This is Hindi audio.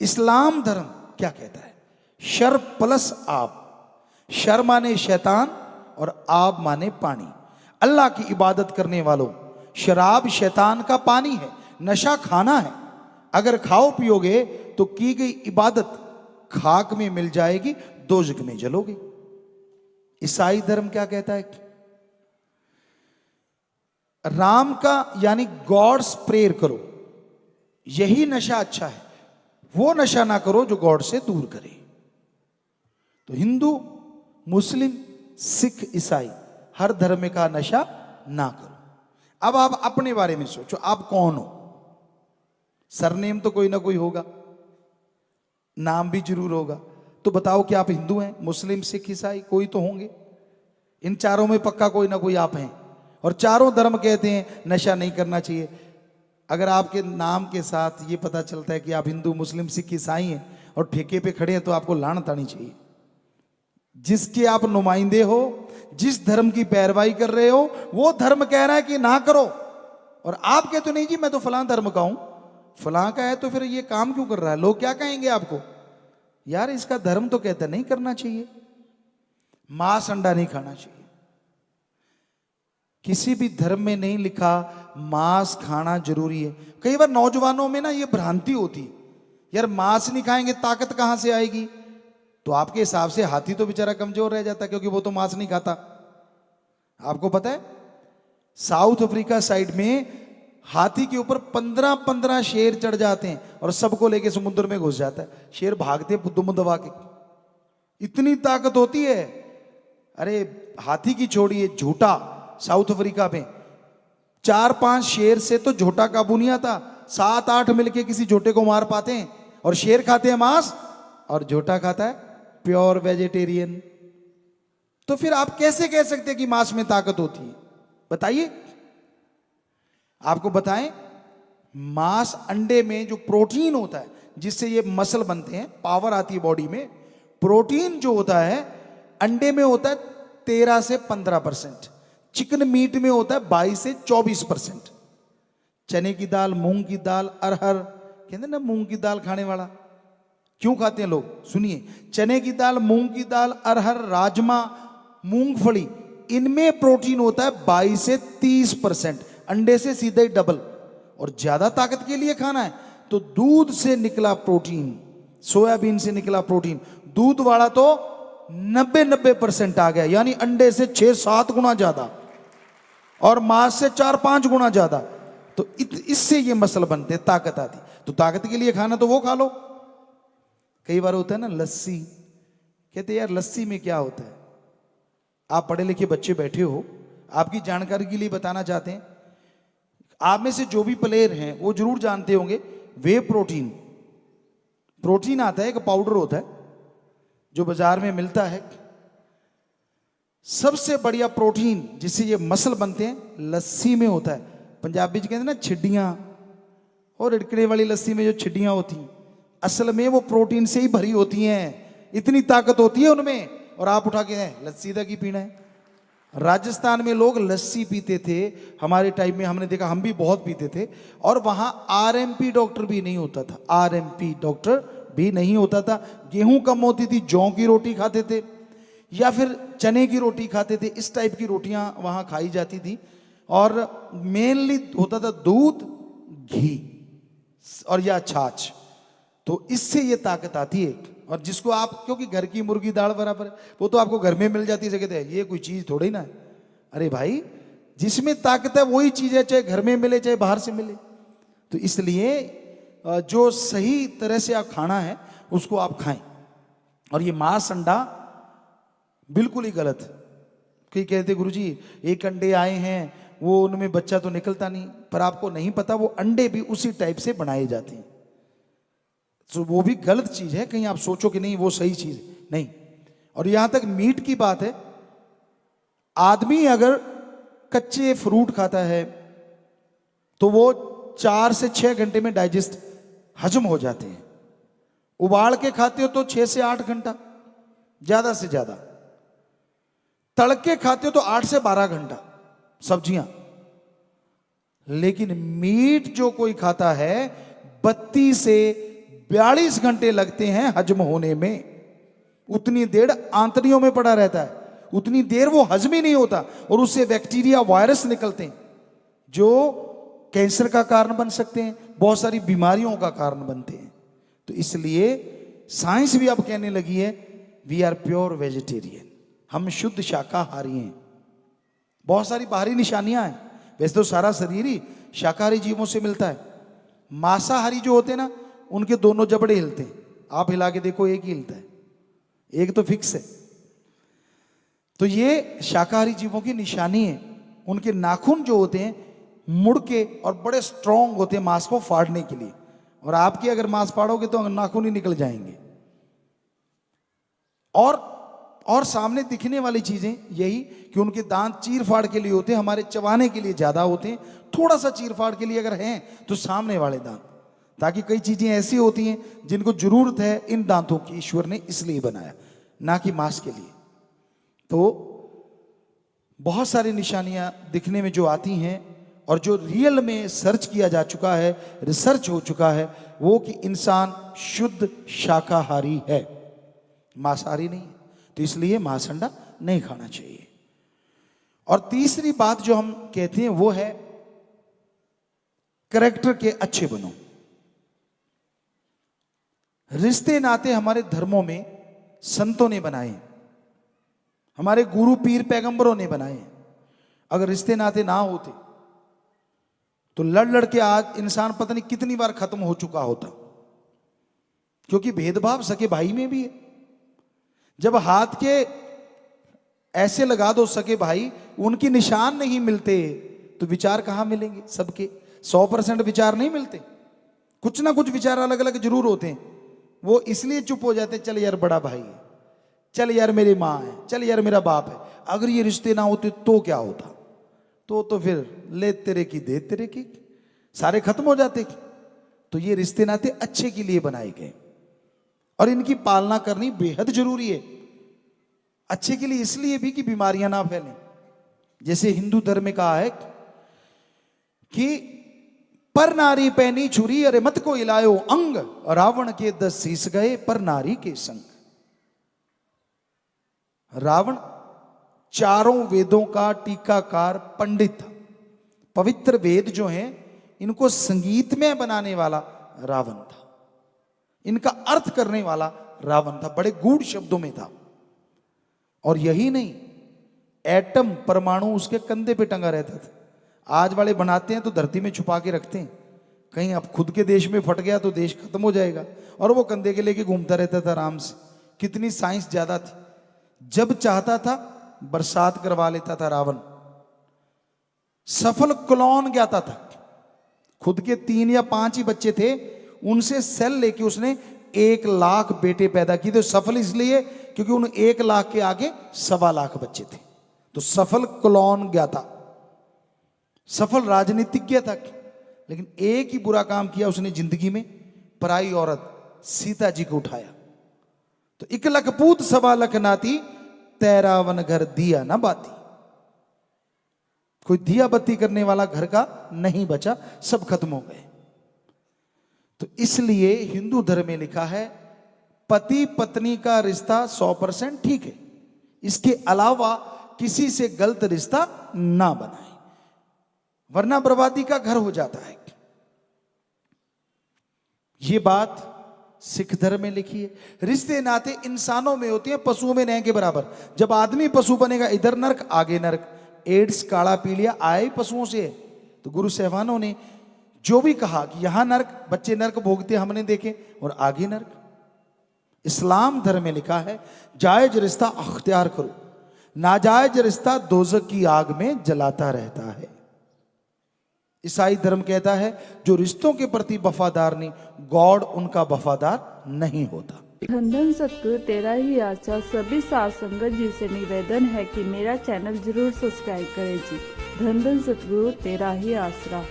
इस्लाम धर्म क्या कहता है? शर प्लस आब। शर माने शैतान और आब माने पानी। अल्लाह की इबादत करने वालों, शराब शैतान का पानी है, नशा खाना है। अगर खाओ पियोगे तो की गई इबादत खाक में मिल जाएगी, दोजख में जलोगे। ईसाई धर्म क्या कहता है? राम का यानी गॉड्स प्रेयर करो, यही नशा अच्छा है। वो नशा ना करो जो गॉड से दूर करे। तो हिंदू, मुस्लिम, सिख, ईसाई हर धर्म का नशा ना करो। अब आप अपने बारे में सोचो, आप कौन हो? सरनेम तो कोई ना कोई होगा, नाम भी जरूर होगा। तो बताओ कि आप हिंदू हैं, मुस्लिम, सिख, ईसाई? कोई तो होंगे। इन चारों में पक्का कोई ना कोई आप हैं। और चारों धर्म कहते हैं नशा नहीं करना चाहिए। अगर आपके नाम के साथ ये पता चलता है कि आप हिंदू, मुस्लिम, सिख, ईसाई हैं और ठेके पे खड़े हैं, तो आपको लानत आनी चाहिए। जिसके आप नुमाइंदे हो, जिस धर्म की पैरवाई कर रहे हो, वो धर्म कह रहा है कि ना करो, और आप कहते नहीं जी मैं तो फलां धर्म का हूं। फलां का है तो फिर ये काम क्यों कर रहा है? लोग क्या कहेंगे आपको? यार इसका धर्म तो कहता नहीं करना चाहिए। मांस अंडा नहीं खाना चाहिए। किसी भी धर्म में नहीं लिखा मांस खाना जरूरी है। कई बार नौजवानों में ना ये भ्रांति होती है, यार मांस नहीं खाएंगे ताकत कहां से आएगी? तो आपके हिसाब से हाथी तो बेचारा कमजोर रह जाता, क्योंकि वो तो मांस नहीं खाता। आपको पता है साउथ अफ्रीका साइड में हाथी के ऊपर 15-15 शेर चढ़ जाते हैं और सबको लेके समुद्र में घुस जाता है। शेर भागते दुम दबा के, इतनी ताकत होती है। अरे हाथी की छोड़िए, झूठा साउथ अफ्रीका में 4-5 शेर से तो झोटा काबू नहीं आता। 7-8 मिलके किसी झोटे को मार पाते हैं। और शेर खाते हैं मांस और झोटा खाता है प्योर वेजिटेरियन। तो फिर आप कैसे कह सकते हैं कि मांस में ताकत होती है? बताइए। आपको बताएं, मांस अंडे में जो प्रोटीन होता है जिससे ये मसल बनते हैं, पावर आती है बॉडी में, प्रोटीन जो होता है अंडे में होता है 13 से 15%। चिकन मीट में होता है 22 से 24%। चने की दाल, मूंग की दाल, अरहर, कहते ना मूंग की दाल खाने वाला। क्यों खाते हैं लोग? सुनिए, चने की दाल, मूंग की दाल, अरहर, राजमा, मूंगफली, इनमें प्रोटीन होता है 22 से 30%। अंडे से सीधा ही डबल। और ज्यादा ताकत के लिए खाना है तो दूध से निकला प्रोटीन, सोयाबीन से निकला प्रोटीन, दूध वाला तो 90% आ गया, यानी अंडे से 6-7 गुना ज्यादा और मांस से 4-5 गुना ज्यादा। तो इससे ये मसल बनते, ताकत आती। तो ताकत के लिए खाना तो वो खा लो। कई बार होता है ना लस्सी, कहते यार लस्सी में क्या होता है? आप पढ़े लिखे बच्चे बैठे हो, आपकी जानकारी के लिए बताना चाहते हैं। आप में से जो भी प्लेयर हैं वो जरूर जानते होंगे वे प्रोटीन। प्रोटीन आता है, एक पाउडर होता है जो बाजार में मिलता है। सबसे बढ़िया प्रोटीन जिससे ये मसल बनते हैं लस्सी में होता है। पंजाबी जी कहते हैं ना छिड्डियां, और रिड़कने वाली लस्सी में जो छिड्डियां होती हैं असल में वो प्रोटीन से ही भरी होती हैं। इतनी ताकत होती है उनमें, और आप उठा के लस्सी तक ही पीना है। राजस्थान में लोग लस्सी पीते थे हमारे टाइम में, हमने देखा, हम भी बहुत पीते थे। और वहां आरएमपी डॉक्टर भी नहीं होता था, आरएमपी डॉक्टर भी नहीं होता था। गेहूं कम होती थी, जौ की रोटी खाते थे या फिर चने की रोटी खाते थे। इस टाइप की रोटियां वहां खाई जाती थी। और मेनली होता था दूध, घी और या छाछ। तो इससे ये ताकत आती है। और जिसको आप, क्योंकि घर की मुर्गी दाल बराबर है, वो तो आपको घर में मिल जाती है, कहते हैं ये कोई चीज थोड़ी ना है। अरे भाई, जिसमें ताकत है वही चीज है, चाहे घर में मिले चाहे बाहर से मिले। तो इसलिए जो सही तरह से आप खाना है उसको आप खाएं। और ये मांस अंडा बिल्कुल ही गलत है। कई कहते गुरुजी एक अंडे आए हैं वो उनमें बच्चा तो निकलता नहीं, पर आपको नहीं पता वो अंडे भी उसी टाइप से बनाए जाते हैं। तो वो भी गलत चीज है, कहीं आप सोचो कि नहीं वो सही चीज नहीं। और यहां तक मीट की बात है, आदमी अगर कच्चे फ्रूट खाता है तो वो 4 से 6 घंटे में डाइजेस्ट हजम हो जाते हैं। उबाल के खाते हो तो 6 से 8 घंटा ज्यादा से ज्यादा। तड़ के खाते हो तो 8 से 12 घंटा सब्जियां। लेकिन मीट जो कोई खाता है 32 से 42 घंटे लगते हैं हजम होने में, उतनी देर आंतड़ियों में पड़ा रहता है, उतनी देर वो हजम ही नहीं होता, और उससे बैक्टीरिया वायरस निकलते हैं जो कैंसर का कारण बन सकते हैं, बहुत सारी बीमारियों का कारण बनते हैं। तो इसलिए साइंस भी अब कहने लगी है वी आर प्योर वेजिटेरियन, हम शुद्ध शाकाहारी हैं। बहुत सारी बाहरी निशानियां हैं, वैसे तो सारा शरीर ही शाकाहारी जीवों से मिलता है। मांसाहारी जो होते हैं ना, उनके दोनों जबड़े हिलते हैं, आप हिला के देखो एक ही हिलता है, एक तो फिक्स है। तो ये शाकाहारी जीवों की निशानी है। उनके नाखून जो होते हैं मुड़ के और बड़े स्ट्रांग होते हैं मांस को फाड़ने के लिए, और आपके अगर मांस फाड़ोगे तो नाखून ही निकल जाएंगे। और सामने दिखने वाली चीजें यही कि उनके दांत चीर फाड़ के लिए होते हैं, हमारे चबाने के लिए ज्यादा होते हैं। थोड़ा सा चीर फाड़ के लिए अगर हैं तो सामने वाले दांत, ताकि कई चीजें ऐसी होती हैं जिनको जरूरत है इन दांतों की, ईश्वर ने इसलिए बनाया, ना कि मांस के लिए। तो बहुत सारी निशानियां दिखने में जो आती हैं और जो रियल में सर्च किया जा चुका है, रिसर्च हो चुका है, वो कि इंसान शुद्ध शाकाहारी है, मांसाहारी नहीं है। तो इसलिए मांस अंडा नहीं खाना चाहिए। और तीसरी बात जो हम कहते हैं वो है कैरेक्टर के अच्छे बनो। रिश्ते नाते हमारे धर्मों में संतों ने बनाए, हमारे गुरु पीर पैगंबरों ने बनाए। अगर रिश्ते नाते ना होते तो लड़ लड़ के आज इंसान पता नहीं कितनी बार खत्म हो चुका होता, क्योंकि भेदभाव सके भाई में भी है। जब हाथ के ऐसे लगा दो सके भाई, उनकी निशान नहीं मिलते तो विचार कहां मिलेंगे? सबके 100% विचार नहीं मिलते, कुछ ना कुछ विचार अलग अलग जरूर होते हैं। वो इसलिए चुप हो जाते, चल यार बड़ा भाई है, चल यार मेरी माँ है, चल यार मेरा बाप है। अगर ये रिश्ते ना होते तो क्या होता? तो फिर ले तेरे की दे तेरे की, सारे खत्म हो जाते। तो ये रिश्ते नाते अच्छे के लिए बनाए गए और इनकी पालना करनी बेहद जरूरी है। अच्छे के लिए इसलिए भी कि बीमारियां ना फैलें। जैसे हिंदू धर्म में कहा है कि पर नारी पैनी छुरी, अरे मत को इलायो अंग, रावण के 10 शीश गए पर नारी के संग। रावण चारों वेदों का टीकाकार पंडित था। पवित्र वेद जो हैं इनको संगीत में बनाने वाला रावण था, इनका अर्थ करने वाला रावण था, बड़े गूढ़ शब्दों में था। और यही नहीं, एटम परमाणु उसके कंधे पे टंगा रहता था। आज वाले बनाते हैं तो धरती में छुपा के रखते हैं, कहीं अब खुद के देश में फट गया तो देश खत्म हो जाएगा, और वो कंधे के लेके घूमता रहता था आराम से। कितनी साइंस ज्यादा थी। जब चाहता था बरसात करवा लेता था रावण। सफल क्लोन ज्ञाता था, खुद के 3 या 5 ही बच्चे थे, उनसे सेल लेके उसने 1 लाख बेटे पैदा किए। तो सफल इसलिए क्योंकि उन 1 लाख के आगे 1.25 लाख बच्चे थे। तो सफल क्लोन ज्ञाता, सफल राजनीतिज्ञ था। लेकिन एक ही बुरा काम किया उसने जिंदगी में, पराई औरत सीता जी को उठाया। तो 1 लख पूत 1.25 लख नाती, तेरा वन घर दिया ना बाती। कोई दिया बत्ती करने वाला घर का नहीं बचा, सब खत्म हो गए। तो इसलिए हिंदू धर्म में लिखा है पति पत्नी का रिश्ता 100% ठीक है, इसके अलावा किसी से गलत रिश्ता ना बनाए, वरना बर्बादी का घर हो जाता है। ये बात सिख धर्म में लिखी है। रिश्ते नाते इंसानों में होते हैं, पशुओं में नहीं के बराबर। जब आदमी पशु बनेगा, इधर नरक आगे नरक। एड्स काला पीलिया आया ही पशुओं से है। तो गुरु साहबानों ने जो भी कहा कि यहां नरक, बच्चे नरक भोगते हमने देखे, और आगे नरक। इस्लाम धर्म में लिखा है जायज रिश्ता अख्तियार करो, नाजायज रिश्ता दोज़ख की आग में जलाता रहता है। ईसाई धर्म कहता है जो रिश्तों के प्रति वफादार नहीं, गॉड उनका वफादार नहीं होता। धन धन सतगुरु तेरा ही आशा। सभी साथ संगत जी से निवेदन है कि मेरा चैनल जरूर सब्सक्राइब करें जी। धन धन सतगुरु तेरा ही आसरा।